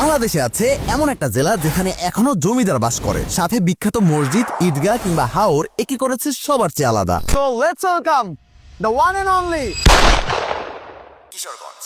বাংলাদেশে আছে এমন একটা জেলা যেখানে এখনো জমিদার বাস করে, সাথে বিখ্যাত মসজিদ, ঈদগাহ কিংবা হাওর একি করেছে সবার চেয়ে আলাদা। So let's welcome the one and only Kishoreganj.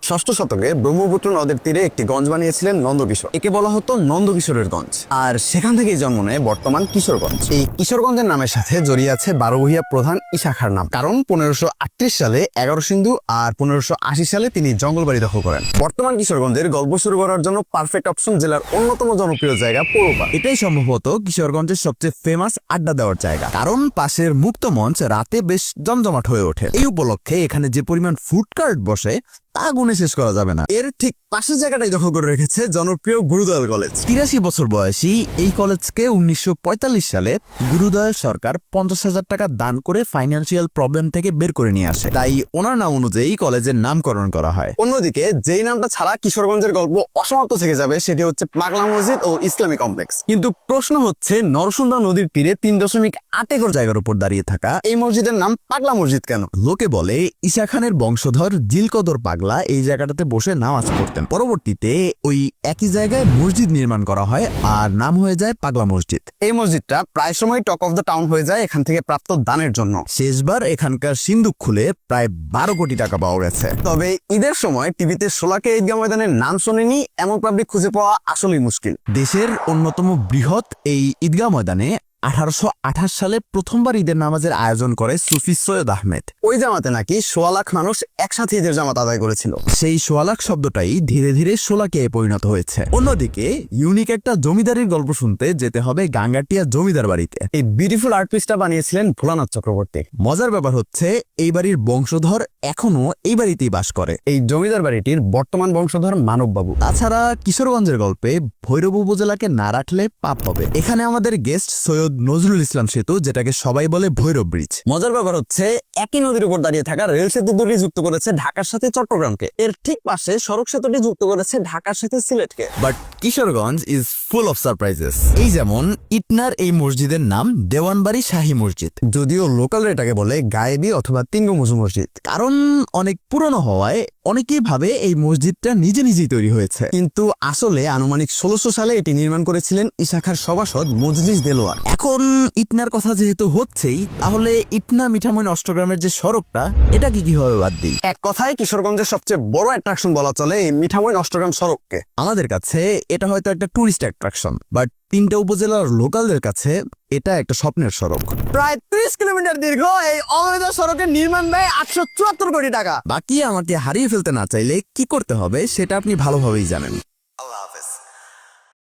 ষষ্ঠ শতকে ব্রহ্মপুত্র নদের তীরে একটি গঞ্জ বানিয়েছিলেন নন্দকিশোর। একে বলা হতো নন্দকিশোরের গঞ্জ, আর সেখান থেকেই জন্ম নেয় বর্তমান কিশোরগঞ্জ। এই কিশোরগঞ্জের নামের সাথে জড়িয়ে আছে বারোভূঞা প্রধান ইশাখার নাম, কারণ 1538 সালে 11 সিন্ধু আর 1580 সালে তিনি জঙ্গলবাড়ি দখল করেন। বর্তমান কিশোরগঞ্জের গল্প শুরু করার জন্য পারফেক্ট অপশন জেলার অন্যতম জনপ্রিয় জায়গা পৌরপা। এটাই সম্ভবত কিশোরগঞ্জের সবচেয়ে ফেমাস আড্ডা দেওয়ার জায়গা, কারণ পাশের মুক্ত মঞ্চ রাতে বেশ জমজমাট হয়ে ওঠে। এই উপলক্ষে এখানে যে পরিমাণ ফুড কার্ট বসে তা গুণে শেষ করা যাবে না। এর ঠিক পাশের জায়গাটাই দখল করে রেখেছে জনপ্রিয় গুরুদয়াল কলেজ। 83 বছর বয়সী এই কলেজকে 1945 সালে গুরুদয়াল সরকার 50,000 টাকা দান করে ফাইন্যান্সিয়াল প্রবলেম থেকে বের করে নিয়ে আসে, তাই ওনার নাম অনুযায়ী কলেজের নামকরণ করা হয়। অন্যদিকে যেই নামটা ছাড়া কিশোরগঞ্জের গল্প অসমাপ্ত থেকে যাবে সেটি হচ্ছে পাগলা মসজিদ ও ইসলামী কমপ্লেক্স। কিন্তু প্রশ্ন হচ্ছে, নরসুন্দা নদীর তীরে 3.8 একর জায়গার উপর দাঁড়িয়ে থাকা এই মসজিদের নাম পাগলা মসজিদ কেন? লোকে বলে ঈসা খানের বংশধর জিলকদর পাগলা এই জায়গাটাতে বসে নামাজ পড়তেন। পরবর্তীতে ওই একই জায়গায় মসজিদ নির্মাণ করা হয় আর নাম হয়ে যায় পাগলা মসজিদ। এই মসজিদটা প্রায় সময় টক অফ দ্য টাউন হয়ে যায় এখান থেকে প্রাপ্ত দানের জন্য। শেষবার এখানকার সিন্দুক খুলে প্রায় 12 কোটি টাকা পাওয়া গেছে। তবে ঈদের সময় টিভিতে শোলাকে ঈদগাহ ময়দানের নাম শোনেনি এমন পাবলিক খুঁজে পাওয়া আসলেই মুশকিল। দেশের অন্যতম বৃহৎ এই ঈদগাহ ময়দানে 1828 সালে প্রথমবার ঈদের নামাজের আয়োজন করে সুফি সৈয়দ আহমেদ। ওই জামাতে নাকি 1.25 লাখ মানুষ একসাথে ঈদের জামাত আদায় করেছিল। সেই 1.25 লাখ শব্দটাই ধীরে ধীরে শোলাকে পরিণত হয়েছে। অন্যদিকে ইউনিক একটা জমিদারির গল্প শুনতে যেতে হবে গাঙ্গাটিয়া জমিদার বাড়িতে। এই বিউটিফুল আর্ট পিসটা বানিয়েছিলেন ভোলানাথ চক্রবর্তী। মজার ব্যাপার হচ্ছে এই বাড়ির বংশধর এখনো এই বাড়িতেই বাস করে। এই জমিদার বাড়িটির বর্তমান বংশধর মানববাবু। তাছাড়া কিশোরগঞ্জের গল্পে ভৈরব উপজেলাকে না রাখলে পাপ হবে। এখানে আমাদের গেস্ট সৈয়দ নজরুল ইসলাম সেতু, যেটাকে সবাই বলে ভৈরব ব্রিজ। মজার ব্যাপার হচ্ছে একই নদীর উপর দাঁড়িয়ে থাকা রেল সেতু দুটি যুক্ত করেছে ঢাকার সাথে চট্টগ্রামকে। এর ঠিক পাশে সড়ক সেতুটি যুক্ত করেছে ঢাকার সাথে সিলেটকে। But Kishoreganj is full of surprises. এই যেমন ইটনার এই মসজিদের নাম দেওয়ানবাড়ি শাহী মসজিদ, যদিও লোকাল এটাকে বলে গায়েবী অথবা তিনগম্বুজ মসজিদ, কারণ অনেক পুরনো হওয়ায় অনেকেই ভাবে এই মসজিদটা নিজে নিজেই তৈরি হয়েছে। কিন্তু আসলে আনুমানিক 1600 সালে এটি নির্মাণ করেছিলেন ইশাখার সভাসদ মজলিস দেলোয়ার। এখন ইটনার কথা যেহেতু হচ্ছেই, তাহলে ইটনা মিঠামইন অষ্টগ্রামের যে সড়কটা, এটা কিভাবে বাদ দিই? এক কথায় কিশোরগঞ্জের সবচেয়ে বড় অ্যাট্রাকশন বলা চলে এই মিঠামইন অষ্টগ্রাম সড়ককে। আমাদের কাছে এটা হয়তো একটা টুরিস্ট অ্যাট্রাকশন, বাট 3টা উপজেলার লোকালদের কাছে এটা একটা স্বপ্নের সড়ক। প্রায় 30 কিলোমিটার দীর্ঘ এই অবৈধ সড়কের নির্মাণ ব্যয় 874 কোটি টাকা। বাকি আমাকে হারিয়ে ফেলতে না চাইলে কি করতে হবে সেটা আপনি ভালোভাবেই জানেন।